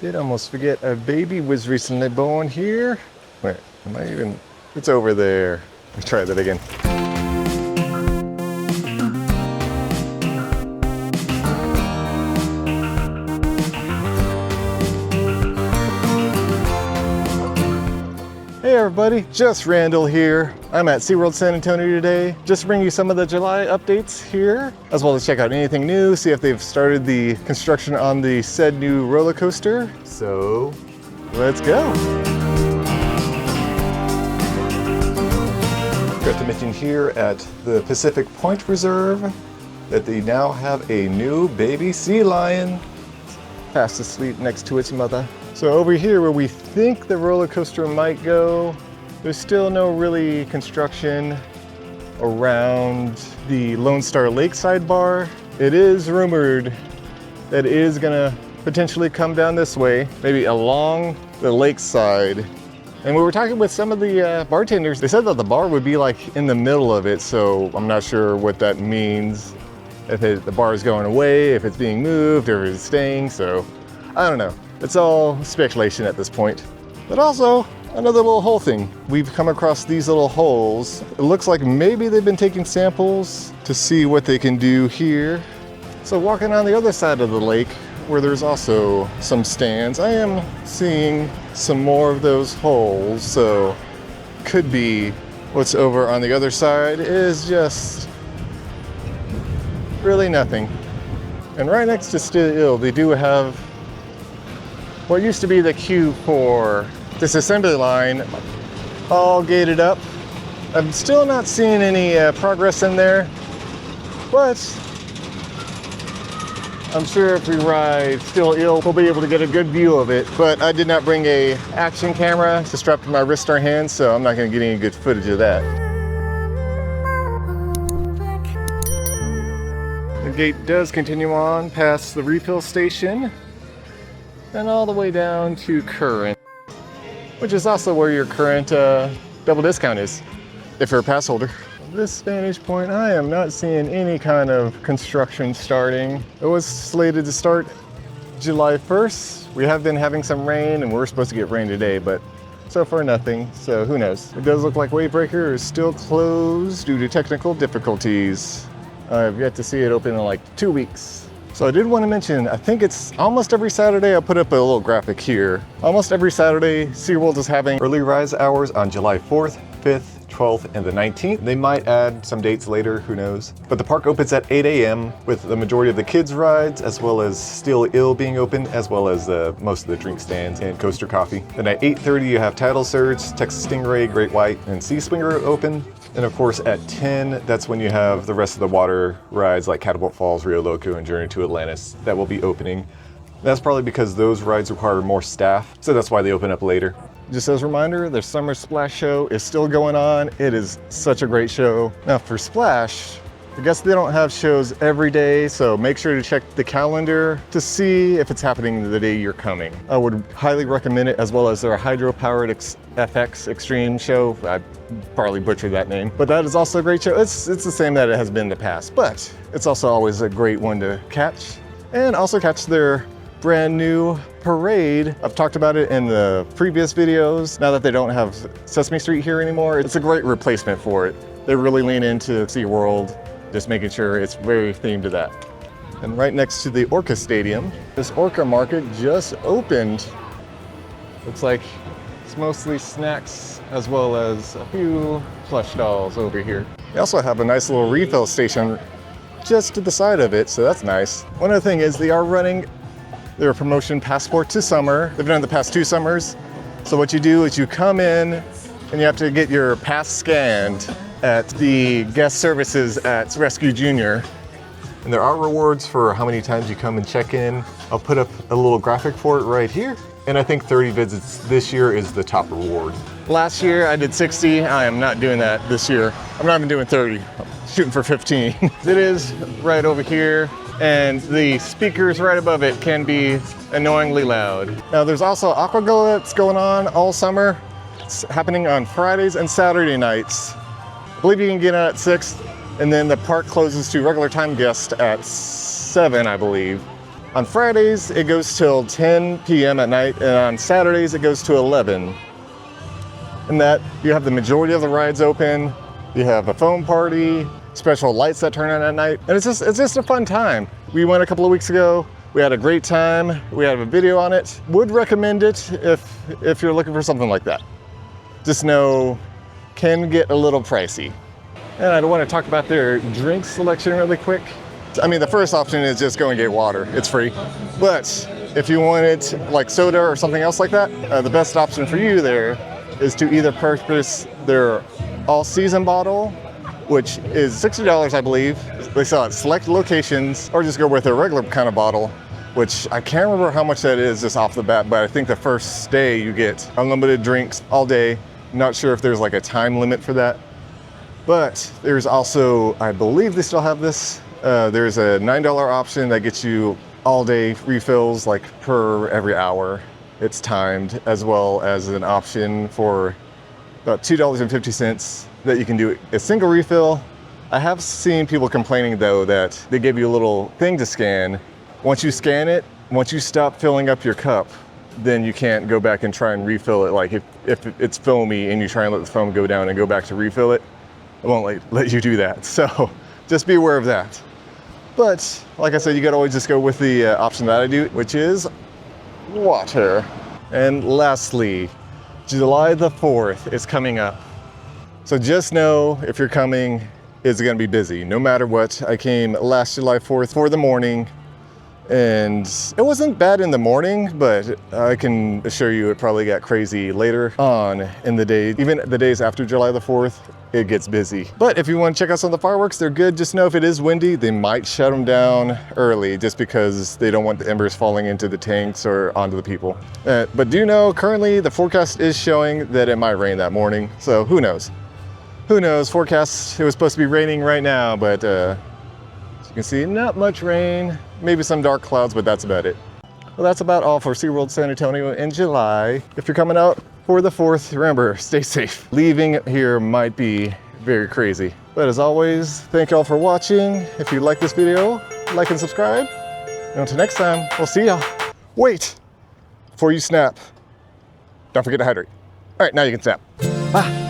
Did almost forget a baby was recently born here. Wait, it's over there. Let's try that again. Hey everybody, just Randall here. I'm at SeaWorld San Antonio today, just to bring you some of the July updates here, as well as check out anything new, see if they've started the construction on the said new roller coaster. So, let's go. Got to mention here at the Pacific Point Reserve that they now have a new baby sea lion fast asleep next to its mother. So over here where we think the roller coaster might go, there's still no really construction around the Lone Star Lakeside bar. It is rumored that it is gonna potentially come down this way, maybe along the lakeside. And we were talking with some of the bartenders. They said that the bar would be like in the middle of it, so I'm not sure what that means. If the bar is going away, if it's being moved, or if it's staying, so I don't know. It's all speculation at this point. But also, another little hole thing. We've come across these little holes. It looks like maybe they've been taking samples to see what they can do here. So walking on the other side of the lake, where there's also some stands, I am seeing some more of those holes. So could be what's over on the other side is just really nothing. And right next to Still Ill, they do have what used to be the queue for this assembly line all gated up. I'm still not seeing any progress in there, but I'm sure if we ride Still Ill, we'll be able to get a good view of it. But I did not bring a action camera to strap to my wrist or hand, so I'm not gonna get any good footage of that. The gate does continue on past the refill station and all the way down to Current, which is also where your current double discount is, if you're a pass holder. From this vantage point, I am not seeing any kind of construction starting. It was slated to start July 1st. We have been having some rain, and we're supposed to get rain today, but so far nothing, so who knows. It does look like Wavebreaker is still closed due to technical difficulties. I've yet to see it open in like 2 weeks. So I did want to mention, I think it's almost every Saturday, I put up a little graphic here. Almost every Saturday, SeaWorld is having early rise hours on July 4th, 5th, 12th, and the 19th. They might add some dates later, who knows. But the park opens at 8 a.m. with the majority of the kids' rides, as well as Still Ill being open, as well as most of the drink stands and coaster coffee. Then at 8:30, you have Tidal Surge, Texas Stingray, Great White, and Sea Swinger open. And of course at 10, that's when you have the rest of the water rides like Catapult Falls, Rio Loco, and Journey to Atlantis that will be opening. That's probably because those rides require more staff, so that's why they open up later. Just as a reminder, the Summer Splash Show is still going on. It is such a great show. Now for Splash, I guess they don't have shows every day, so make sure to check the calendar to see if it's happening the day you're coming. I would highly recommend it, as well as their hydro-powered FX Extreme show. I probably butchered that name, but that is also a great show. It's the same that it has been in the past, but it's also always a great one to catch. And also catch their brand new parade. I've talked about it in the previous videos. Now that they don't have Sesame Street here anymore, it's a great replacement for it. They really lean into SeaWorld, just making sure it's very themed to that. And right next to the Orca Stadium, this Orca Market just opened. Looks like it's mostly snacks as well as a few plush dolls over here. They also have a nice little refill station just to the side of it, so that's nice. One other thing is they are running their promotion Passport to Summer. They've done it the past 2 summers. So what you do is you come in and you have to get your pass scanned at the guest services at Rescue Junior. And there are rewards for how many times you come and check in. I'll put up a little graphic for it right here. And I think 30 visits this year is the top reward. Last year I did 60. I am not doing that this year. I'm not even doing 30. I'm shooting for 15. It is right over here, and the speakers right above it can be annoyingly loud. Now there's also Aqua Glow that's going on all summer. It's happening on Fridays and Saturday nights. I believe you can get in at 6, and then the park closes to regular time guests at 7, I believe. On Fridays, it goes till 10 p.m. at night, and on Saturdays, it goes to 11. And that, you have the majority of the rides open, you have a foam party, special lights that turn on at night, and it's just a fun time. We went a couple of weeks ago, we had a great time, we have a video on it. Would recommend it if you're looking for something like that. Just know, can get a little pricey. And I want to talk about their drink selection really quick. I mean, the first option is just go and get water. It's free. But if you wanted like soda or something else like that, the best option for you there is to either purchase their all-season bottle, which is $60, I believe. They sell at select locations, or just go with their regular kind of bottle, which I can't remember how much that is just off the bat, but I think the first day you get unlimited drinks all day. Not sure if there's like a time limit for that. But there's also, I believe they still have this, there's a $9 option that gets you all day refills, like per every hour. It's timed, as well as an option for about $2.50 that you can do a single refill. I have seen people complaining though that they give you a little thing to scan. Once you scan it, once you stop filling up your cup, then you can't go back and try and refill it. Like if it's foamy and you try and let the foam go down and go back to refill it, it won't let you do that. So just be aware of that. But like I said, you gotta always just go with the option that I do, which is water. And lastly, July the 4th is coming up. So just know if you're coming, it's gonna be busy. No matter what, I came last July 4th for the morning, and it wasn't bad in the morning, but I can assure you it probably got crazy later on in the day. Even the days after July the 4th, it gets busy. But if you want to check out some of the fireworks, they're good. Just know if it is windy, they might shut them down early just because they don't want the embers falling into the tanks or onto the people. But do know currently the forecast is showing that it might rain that morning. So who knows? Who knows? Forecast, it was supposed to be raining right now, but as you can see, not much rain. Maybe some dark clouds, but that's about it. Well, that's about all for SeaWorld San Antonio in July. If you're coming out for the 4th, remember, stay safe. Leaving here might be very crazy. But as always, thank y'all for watching. If you like this video, like and subscribe. And until next time, we'll see y'all. Wait, before you snap, don't forget to hydrate. All right, now you can snap. Ah.